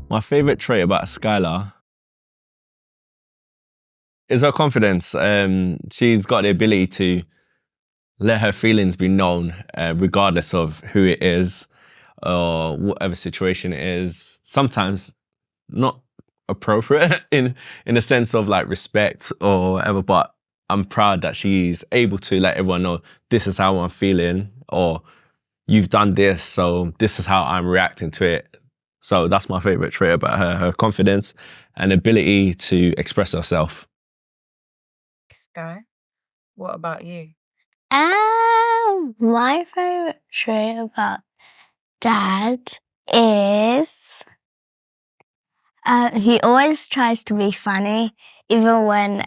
My favourite trait about Skylah is her confidence. She's got the ability to let her feelings be known, regardless of who it is or whatever situation it is. Sometimes not appropriate in the sense of like respect or whatever, but I'm proud that she's able to let everyone know this is how I'm feeling, or you've done this, so this is how I'm reacting to it. So that's my favorite trait about her confidence and ability to express herself. Sky, what about you? My favorite trait about Dad is he always tries to be funny. Even when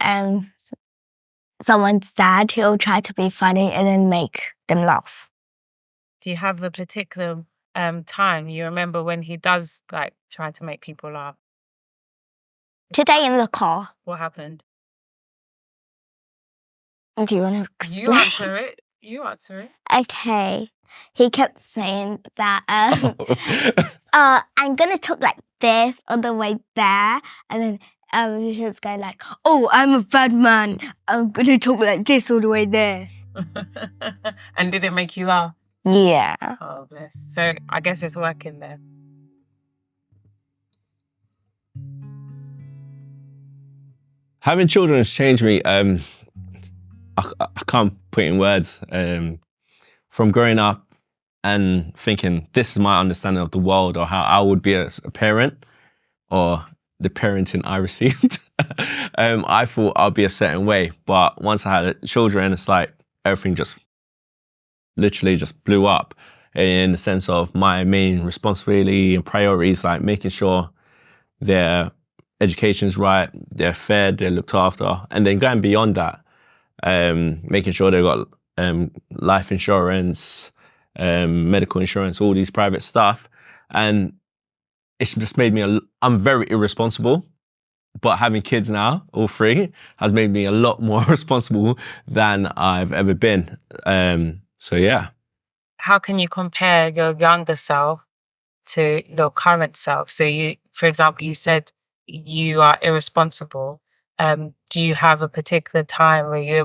someone's sad, he'll try to be funny and then make them laugh. Do you have a particular time you remember when he does like try to make people laugh? Today in the car. What happened? Do you want to explain? You answer it. You answer it. Okay. He kept saying that I'm gonna talk like this all the way there, and then he was going like, oh, I'm a bad man. I'm gonna talk like this all the way there. And did it make you laugh? Yeah. Oh, bless. So I guess it's working there. Having children has changed me. I can't put it in words. From growing up and thinking this is my understanding of the world or how I would be as a parent or the parenting I received, I thought I'd be a certain way. But once I had children, it's like everything just literally just blew up in the sense of my main responsibility and priorities, like making sure their education's right, they're fed, they're looked after, and then going beyond that, making sure they've got life insurance, medical insurance, all these private stuff. And it's just made me, I'm very irresponsible, but having kids now, all three, has made me a lot more responsible than I've ever been. So yeah. How can you compare your younger self to your current self? So you, for example, you said you are irresponsible. Do you have a particular time where you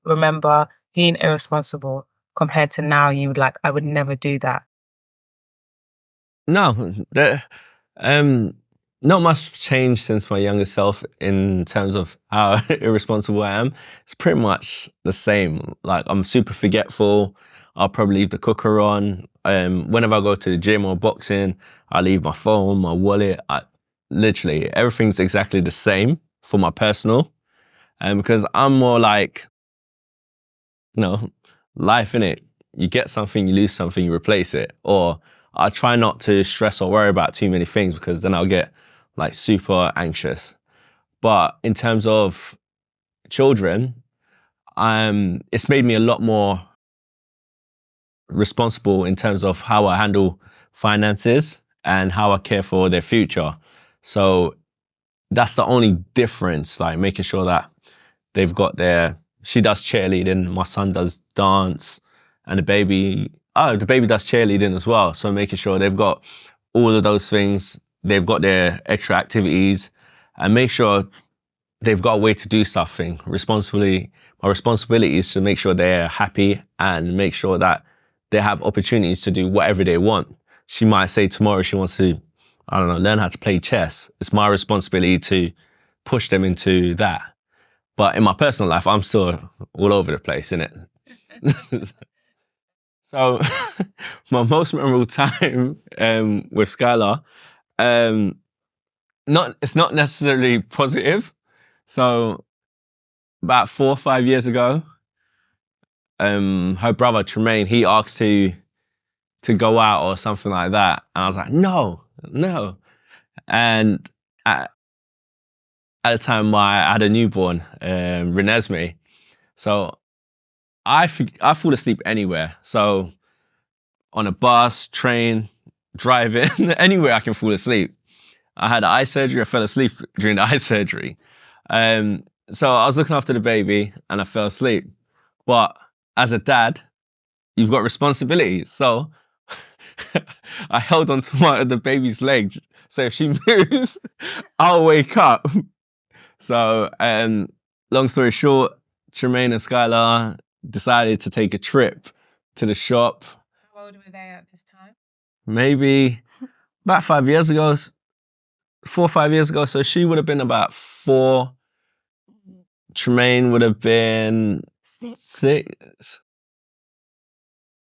remember being irresponsible compared to now? You would like, I would never do that. No, not much changed since my younger self in terms of how irresponsible I am. It's pretty much the same. Like, I'm super forgetful. I'll probably leave the cooker on. Whenever I go to the gym or boxing, I leave my phone, my wallet. Literally, everything's exactly the same for my personal. Because I'm more like, life, innit? You get something, you lose something, you replace it. Or I try not to stress or worry about too many things because then I'll get like super anxious. But in terms of children, it's made me a lot more responsible in terms of how I handle finances and how I care for their future. So that's the only difference, like making sure that they've got she does cheerleading, my son does dance, and the baby does cheerleading as well. So making sure they've got all of those things, they've got their extra activities, and make sure they've got a way to do something responsibly. My responsibility is to make sure they're happy and make sure that they have opportunities to do whatever they want. She might say tomorrow she wants to, I don't know, learn how to play chess. It's my responsibility to push them into that. But in my personal life, I'm still all over the place, innit? So my most memorable time with Skylah, it's not necessarily positive. So about 4 or 5 years ago, her brother Tremaine, he asked to go out or something like that. And I was like, no. And at the time, I had a newborn, Renesmee. So I fall asleep anywhere. So on a bus, train, driving, anywhere I can fall asleep. I had eye surgery. I fell asleep during the eye surgery. So I was looking after the baby and I fell asleep. But as a dad, you've got responsibilities. So I held onto the baby's leg, so if she moves, I'll wake up. So, long story short, Tremaine and Skylar decided to take a trip to the shop. How old were they at this time? Maybe about 5 years ago, 4 or 5 years ago. So she would have been about 4. Tremaine would have been 6.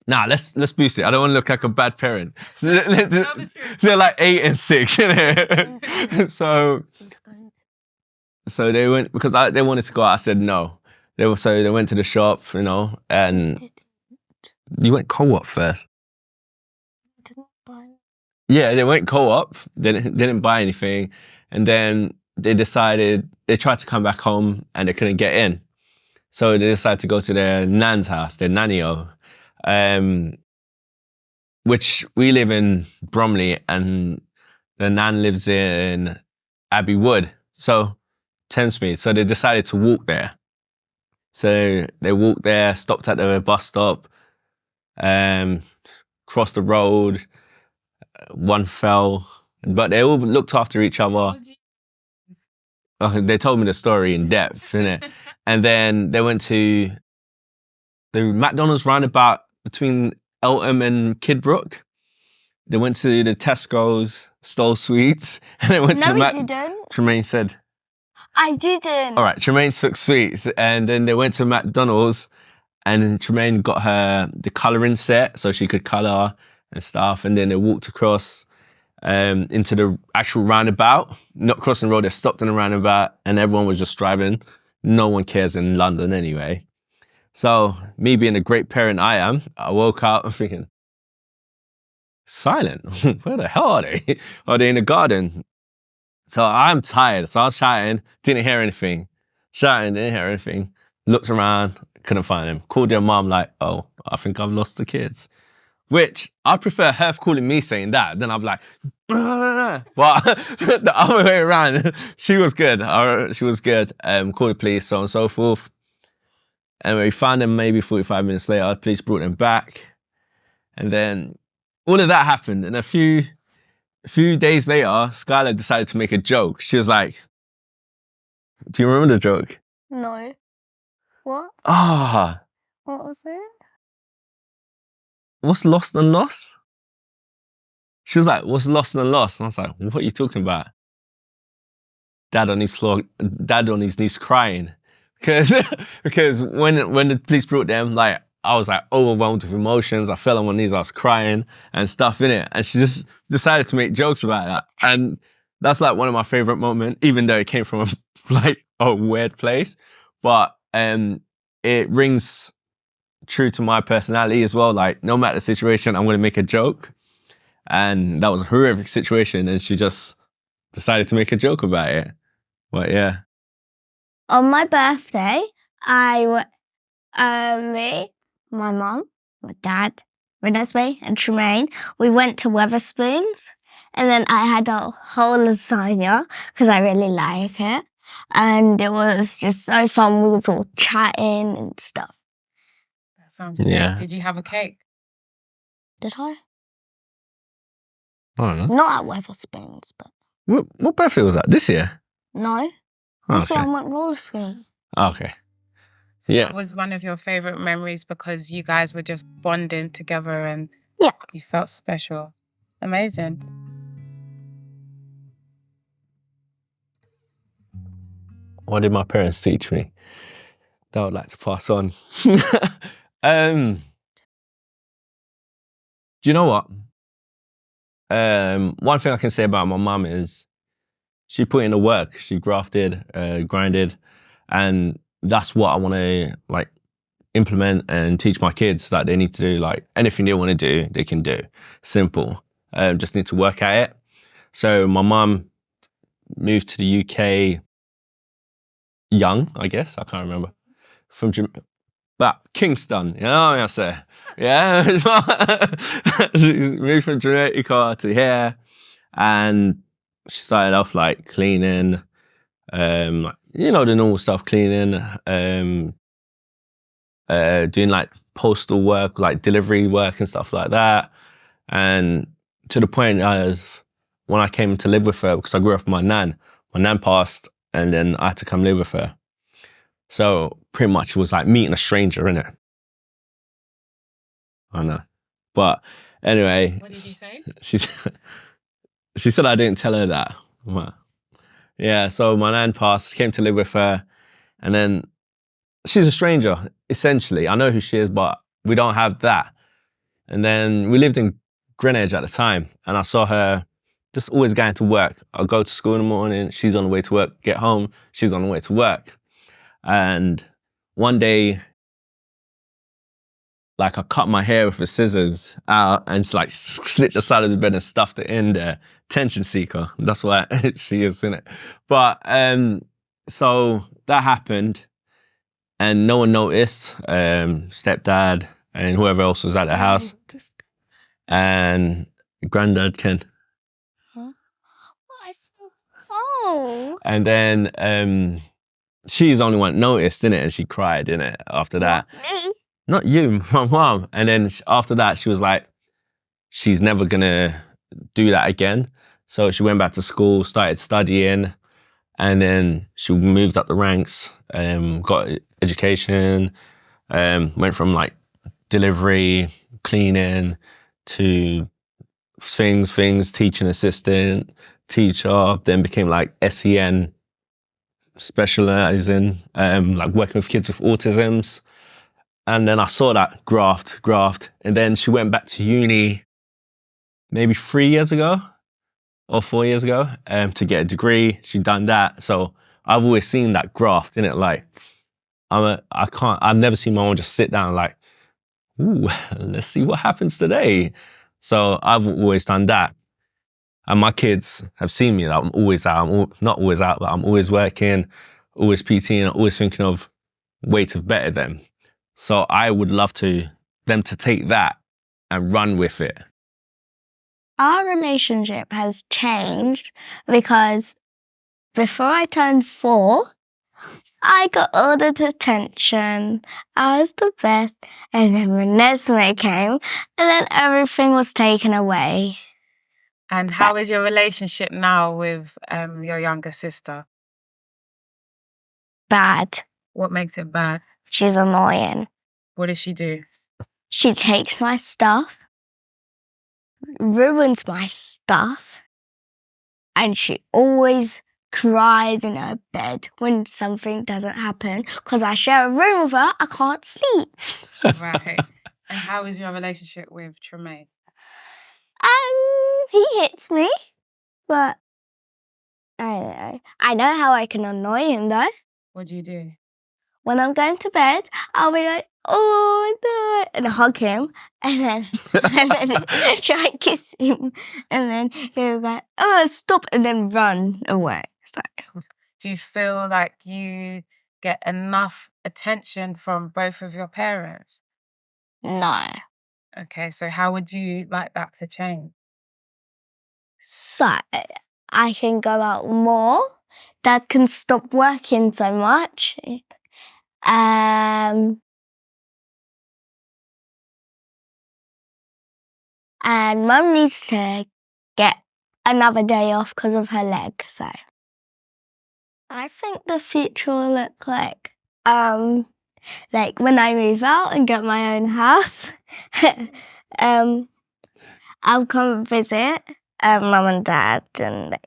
Nah, let's boost it. I don't want to look like a bad parent. So they're like 8 and 6, you know. So they went because they wanted to go out. I said no. They went to the shop, you know, and you went co-op first. Didn't buy. Yeah, they went co-op. They didn't buy anything, and then they tried to come back home and they couldn't get in. So they decided to go to their nan's house, their nanny-o, which we live in Bromley and the nan lives in Abbey Wood. So Thamesmead. So they decided to walk there. So they walked there, stopped at the bus stop, crossed the road. One fell, but they all looked after each other. They told me the story in depth, innit? And then they went to the McDonald's roundabout between Eltham and Kidbrooke. They went to the Tesco's, stole sweets, and they went to the didn't. Tremaine said, I didn't. all right, Tremaine took sweets, and then they went to McDonald's, and Tremaine got her the colouring set so she could colour and stuff, and then they walked across into the actual roundabout, not crossing the road. They stopped in the roundabout, and everyone was just driving. No one cares in London anyway. So me being a great parent I am, I woke up thinking, silent? Where the hell are they? Are they in the garden? So I'm tired. So I was shouting, didn't hear anything. Shouting, didn't hear anything. Looked around, couldn't find them. Called their mom like, oh, I think I've lost the kids. Which I prefer her calling me saying that. Then I'm like, but the other way around, she was good. She was good. Called the police, so on and so forth. And we found them maybe 45 minutes later. The police brought them back. And then all of that happened. And a few days later, Skylah decided to make a joke. She was like, do you remember the joke? No. What? Ah. What was it? What's lost and lost? She was like, what's lost and lost? And I was like, what are you talking about? Dad on his knees crying. Because when the police brought them, like, I was like overwhelmed with emotions. I fell on my knees, I was crying and stuff in it. And she just decided to make jokes about that. And that's like one of my favorite moments, even though it came from a weird place. But it rings true to my personality as well. Like, no matter the situation, I'm going to make a joke. And that was a horrific situation, and she just decided to make a joke about it. But yeah. On my birthday, me, my mum, my dad, Renesmee and Tremaine, we went to Wetherspoons, and then I had a whole lasagna because I really like it. And it was just so fun. We was all chatting and stuff. Sounds good. Yeah. Did you have a cake? Did I? I don't know. Not at Wetherspoons, but... What birthday was that? This year? No. This year I went roller skating. Okay. So that was one of your favourite memories because you guys were just bonding together and you felt special. Amazing. What did my parents teach me that I would like to pass on? Do you know what? One thing I can say about my mum is she put in the work. She grafted, grinded, and that's what I want to like implement and teach my kids that they need to do. Like anything they want to do, they can do. Simple. Just need to work at it. So my mum moved to the UK young, I guess. I can't remember. From but Kingston, you know what I say? Yeah. She moved from Jamaica to here, and she started off like cleaning, you know, the normal stuff, cleaning, doing like postal work, like delivery work and stuff like that. And to the point as when I came to live with her, because I grew up with my nan passed, and then I had to come live with her. So pretty much it was like meeting a stranger, innit? I know. But anyway. What did you say? She said I didn't tell her that. Yeah, so my nan passed, came to live with her, and then she's a stranger, essentially. I know who she is, but we don't have that. And then we lived in Greenwich at the time, and I saw her just always going to work. I'll go to school in the morning, she's on the way to work, get home, she's on the way to work. And one day, like I cut my hair with the scissors out and just like slit the side of the bed and stuffed it in there. Attention seeker. That's why she is, in it. But so that happened and no one noticed. Stepdad and whoever else was at the house. And granddad Ken. Huh? Oh. And then she's the only one that noticed, innit? And she cried, innit? After that. Me? Not you, my mom. And then after that, she was like, she's never gonna do that again. So she went back to school, started studying, and then she moved up the ranks, got education, went from like delivery, cleaning to things, teaching assistant, teacher, then became like SEN, specializing, like working with kids with autisms. And then I saw that graft, and then she went back to uni maybe 3 years ago or 4 years ago to get a degree. She'd done that. So I've always seen that graft, innit? Like, I've never seen my mom just sit down like, ooh, let's see what happens today. So I've always done that. And my kids have seen me that I'm always out. Not always out, but I'm always working, always PTing, always thinking of way to better them. So I would love them to take that and run with it. Our relationship has changed because before I turned 4, I got all the attention. I was the best. And then Renesmee came, and then everything was taken away. And how is your relationship now with your younger sister? Bad. What makes it bad? She's annoying. What does she do? She takes my stuff, ruins my stuff, and she always cries in her bed when something doesn't happen. Because I share a room with her, I can't sleep. Right. And how is your relationship with Tremaine? He hits me, but I don't know. I know how I can annoy him though. What do you do? When I'm going to bed, I'll be like, oh no, and hug him, and then try and kiss him, and then he'll be like, oh, stop, and then run away. So, do you feel like you get enough attention from both of your parents? No. Okay, so how would you like that to change? So, I can go out more. Dad can stop working so much. And Mum needs to get another day off because of her leg. So I think the future will look like when I move out and get my own house, I'll come and visit Mum and Dad and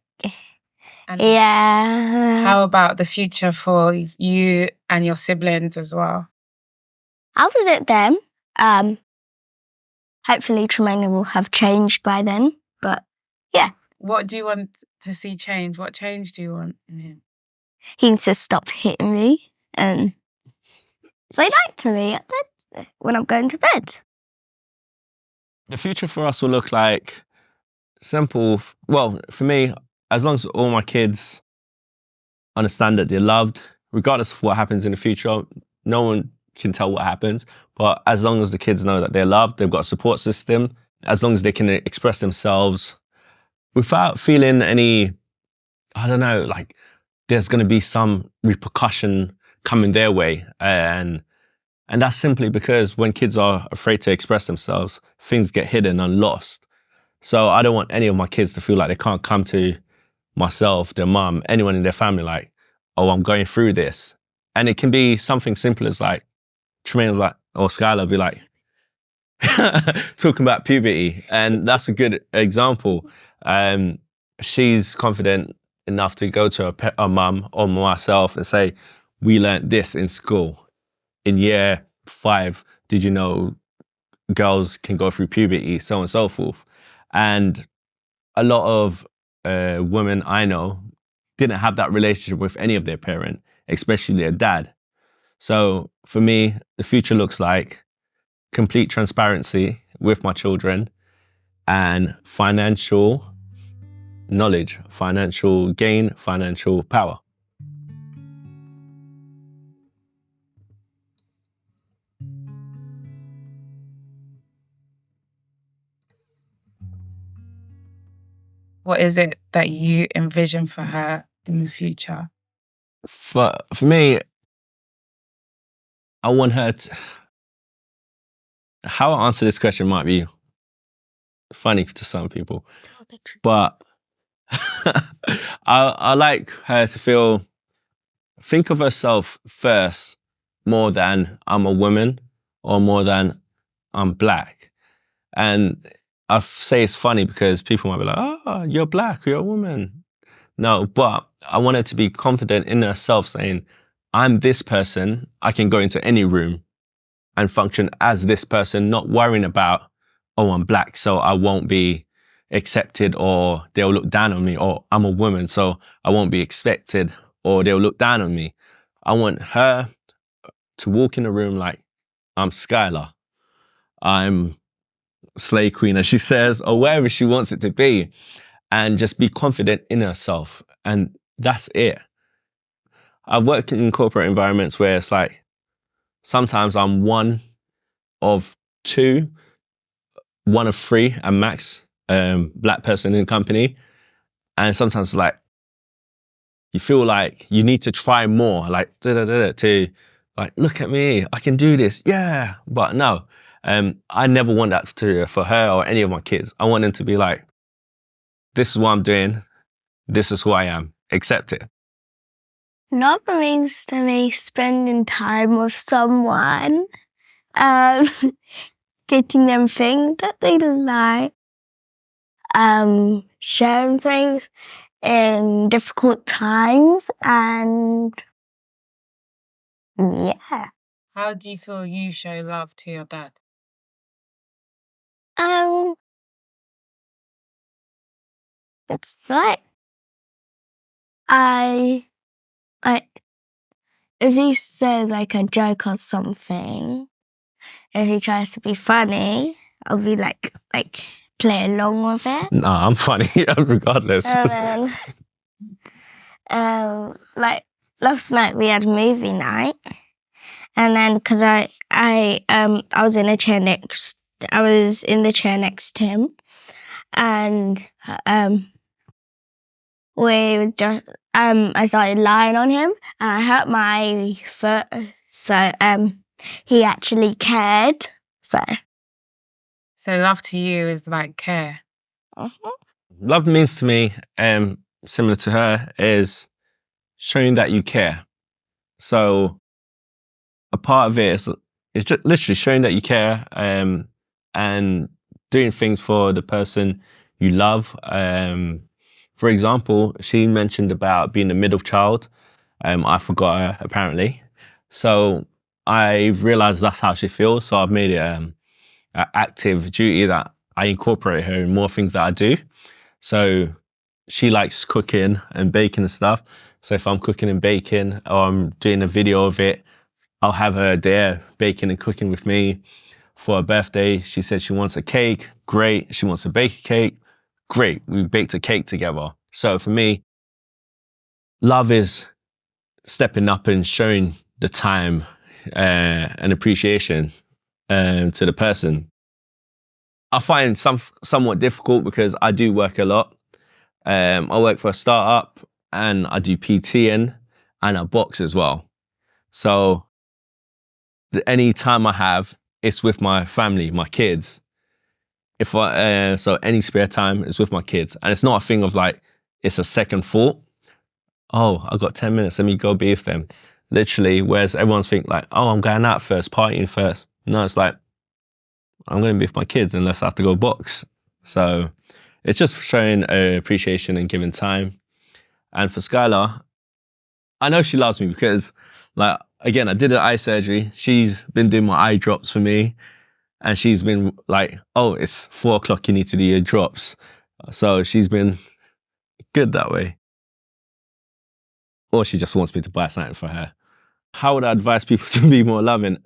yeah. How about the future for you and your siblings as well? I'll visit them. Hopefully Tremaine will have changed by then, but yeah. What do you want to see change? What change do you want in him? He needs to stop hitting me and say night to me at bed when I'm going to bed. The future for us will look like simple. Well, for me, as long as all my kids understand that they're loved, regardless of what happens in the future, no one can tell what happens. But as long as the kids know that they're loved, they've got a support system, as long as they can express themselves without feeling any, I don't know, like there's going to be some repercussion coming their way. And that's simply because when kids are afraid to express themselves, things get hidden and lost. So I don't want any of my kids to feel like they can't come to myself, their mum, anyone in their family like, oh, I'm going through this. And it can be something simple as like, Tremaine was like, or Skylah be like, talking about puberty. And that's a good example. She's confident enough to go to her mum or myself and say, we learnt this in school. In year 5, did you know girls can go through puberty, so on and so forth. And a lot of women I know didn't have that relationship with any of their parent, especially their dad. So for me, the future looks like complete transparency with my children and financial knowledge, financial gain, financial power. What is it that you envision for her in the future? For me, I want her to... How I answer this question might be funny to some people, but I like her to think of herself first more than I'm a woman or more than I'm black. And I say it's funny because people might be like, oh, you're black, you're a woman. No, but I want her to be confident in herself saying, I'm this person, I can go into any room and function as this person, not worrying about, oh, I'm black, so I won't be accepted or they'll look down on me, or I'm a woman, so I won't be expected or they'll look down on me. I want her to walk in the room like, I'm Skylah, I'm Slay Queen, as she says, or wherever she wants it to be, and just be confident in herself. And that's it. I've worked in corporate environments where it's like, sometimes I'm one of 2, one of 3 at max, black person in the company. And sometimes it's like, you feel like you need to try more, like, to like, look at me, I can do this, yeah. But no, I never want that for her or any of my kids. I want them to be like, this is what I'm doing, this is who I am, accept it. Love means to me spending time with someone, getting them things that they like, sharing things in difficult times, and yeah. How do you feel you show love to your dad? It's like if he says like a joke or something, if he tries to be funny, I'll be like play along with it. Nah, I'm funny regardless. And then, like last night we had movie night, and then because I was in the chair next to him, and we just I started lying on him, and I hurt my foot, so he actually cared. So love to you is like care. Love means to me, similar to her, is showing that you care. So a part of it is just literally showing that you care, and doing things for the person you love. For example, she mentioned about being the middle child. I forgot her, apparently. So I've realized that's how she feels. So I've made it an active duty that I incorporate her in more things that I do. So she likes cooking and baking and stuff. So if I'm cooking and baking, or I'm doing a video of it, I'll have her there baking and cooking with me. For her birthday, she said she wants a cake. Great. She wants to bake a cake. Great. We baked a cake together. So for me, love is stepping up and showing the time and appreciation to the person. I find somewhat difficult because I do work a lot. I work for a startup and I do PTing and I box as well. So any time I have, it's with my family, my kids. if so any spare time is with my kids, and it's not a thing of like it's a second thought. Oh, I've got 10 minutes. Let me go be with them. Literally, whereas everyone's think like, oh, I'm going out first, partying first. No, it's like I'm going to be with my kids unless I have to go box. So it's just showing appreciation and giving time. And for Skylar, I know she loves me because, like, again, I did an eye surgery. She's been doing my eye drops for me. And she's been like, oh, it's 4 o'clock, you need to do your drops. So she's been good that way. Or she just wants me to buy something for her. How would I advise people to be more loving?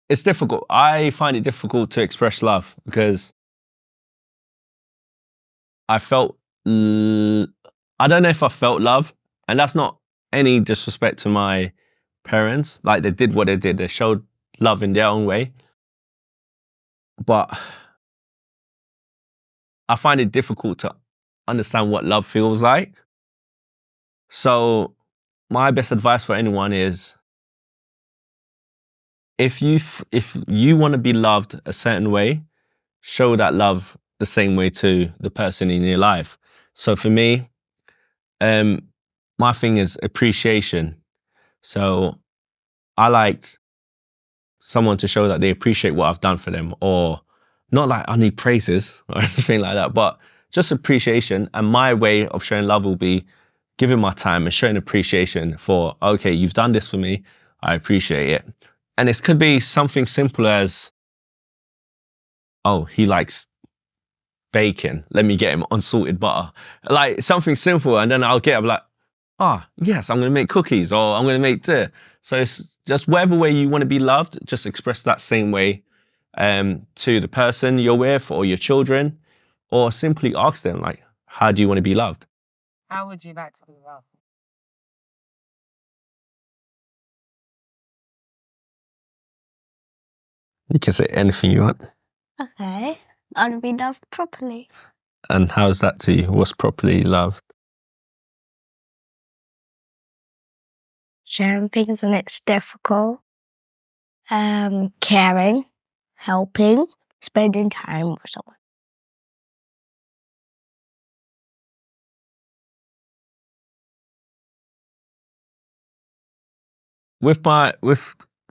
It's difficult. I find it difficult to express love because I felt, I don't know if I felt love. And that's not any disrespect to my parents. Like, they did what they did. They showed love in their own way. But I find it difficult to understand what love feels like. So my best advice for anyone is, if you want to be loved a certain way, show that love the same way to the person in your life. So for me, my thing is appreciation. So I liked someone to show that they appreciate what I've done for them, or not like I need praises or anything like that, but just appreciation. And my way of showing love will be giving my time and showing appreciation for, okay, you've done this for me, I appreciate it. And it could be something simple as, oh, he likes bacon, let me get him unsalted butter. Like something simple, and then I'll like, yes, I'm going to make cookies, or I'm going to make this. So it's just whatever way you want to be loved, just express that same way to the person you're with or your children, or simply ask them, like, how do you want to be loved? How would you like to be loved? You can say anything you want. Okay. I want to be loved properly. And how's that to you? What's properly loved? Sharing things when it's difficult. Caring. Helping. Spending time with someone. With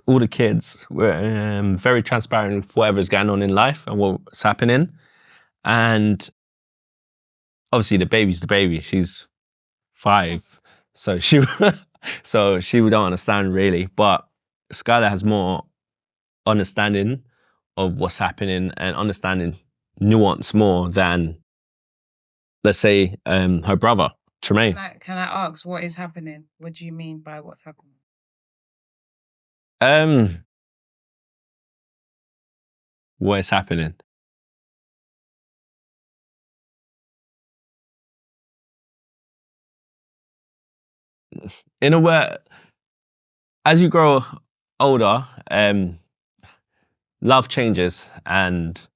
all the kids, we're very transparent with whatever's going on in life and what's happening. And obviously the baby's the baby. She's 5. So she don't understand really. But Skylah has more understanding of what's happening and understanding nuance more than, let's say, her brother, Tremaine. Can I ask, what is happening? What do you mean by what's happening? What is happening? In a way, as you grow older, love changes and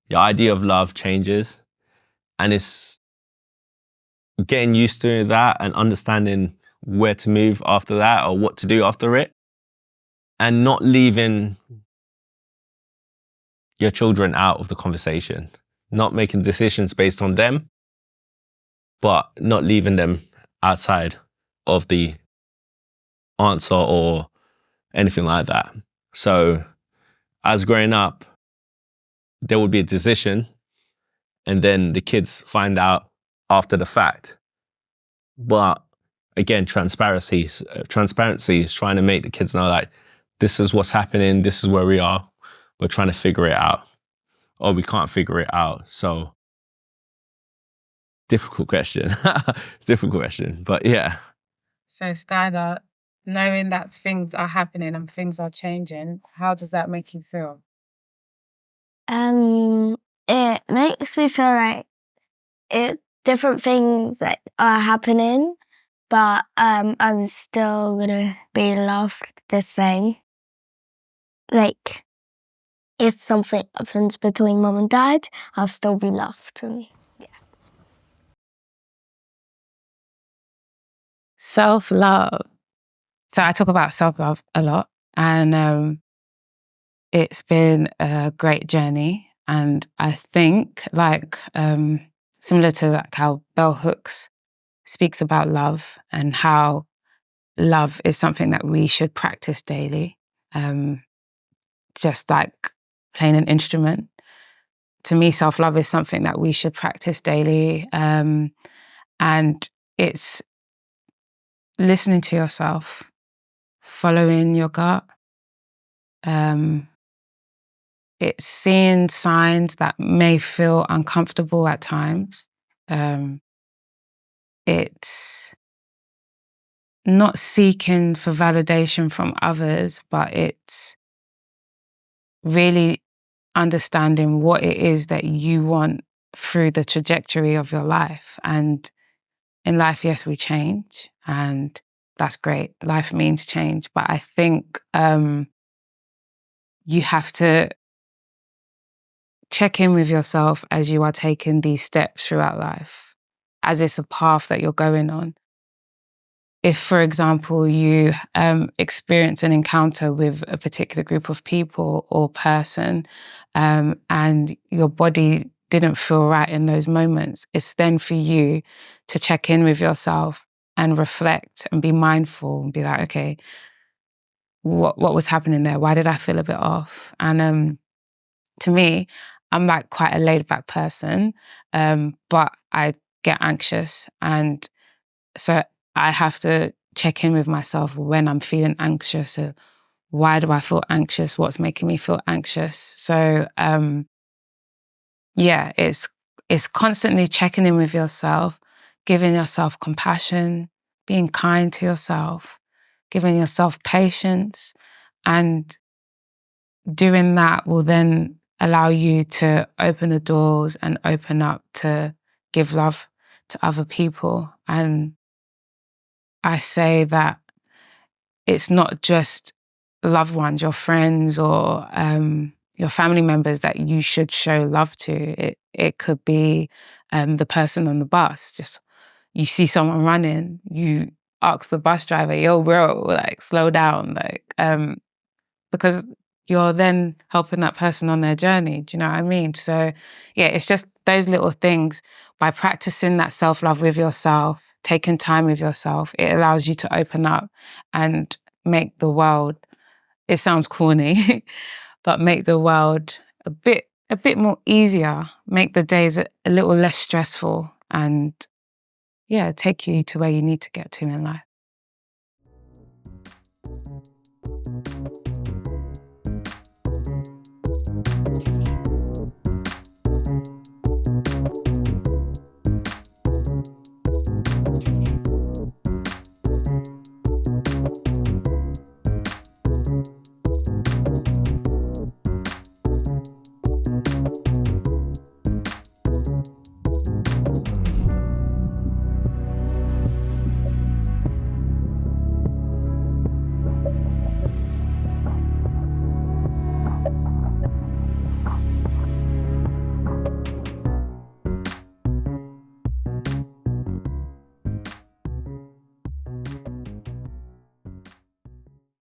your idea of love changes, and it's getting used to that and understanding where to move after that or what to do after it, and not leaving your children out of the conversation, not making decisions based on them, but not leaving them outside of the answer or anything like that. So as growing up, there would be a decision, and then the kids find out after the fact. But again, transparency is trying to make the kids know, like, this is what's happening, this is where we are, we're trying to figure it out, or we can't figure it out. So difficult question. But yeah. So Skylar, knowing that things are happening and things are changing, how does that make you feel? It makes me feel like different things that are happening, but I'm still gonna be loved the same. Like, if something happens between mum and dad, I'll still be loved. And yeah. Self-love. So I talk about self-love a lot, and It's been a great journey, and I think similar to how Bell Hooks speaks about love and how love is something that we should practice daily, just like playing an instrument. To me, self-love is something that we should practice daily, and it's listening to yourself, following your gut. It's seeing signs that may feel uncomfortable at times. It's not seeking for validation from others, but it's really understanding what it is that you want through the trajectory of your life. And in life, yes, we change, and that's great. Life means change. But I think you have to check in with yourself as you are taking these steps throughout life, as it's a path that you're going on. If, for example, you experience an encounter with a particular group of people or person, and your body didn't feel right in those moments, it's then for you to check in with yourself and reflect and be mindful and be like, okay, what was happening there? Why did I feel a bit off? And to me, I'm like quite a laid back person, but I get anxious. And so I have to check in with myself when I'm feeling anxious. So why do I feel anxious? What's making me feel anxious? So yeah, it's constantly checking in with yourself, giving yourself compassion, being kind to yourself, giving yourself patience, and doing that will then allow you to open the doors and open up to give love to other people. And I say that it's not just loved ones, your friends or your family members that you should show love to. It could be the person on the bus. Just you see someone running, you ask the bus driver, "Yo, bro, like slow down," because you're then helping that person on their journey. Do you know what I mean? So yeah, it's just those little things. By practicing that self-love with yourself, taking time with yourself, it allows you to open up and make the world, it sounds corny, but make the world a bit more easier, make the days a little less stressful, and yeah, take you to where you need to get to in life.